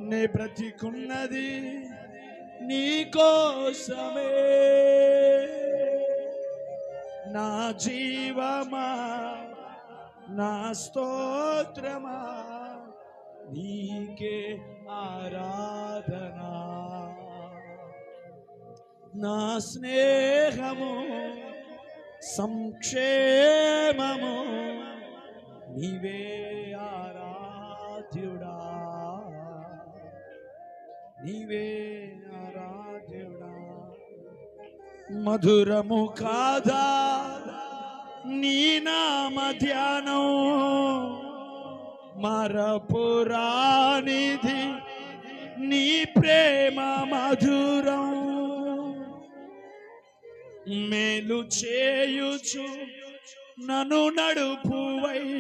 నే బ్రతికున్నది నీ కోసమే, నా జీవమా నా స్తోత్రమా నీకే ఆరాధనా, నా స్నేహము సంక్షేమము నీవే ఆరాధ్యుడా, నీవే ఆరాధ్యుడా. మధురము కాదా నీ నామ ధ్యానం, మరపురానిధి నీ ప్రేమ మధురం. మేలు చేయుచు నన్ను నడుపువైనవు,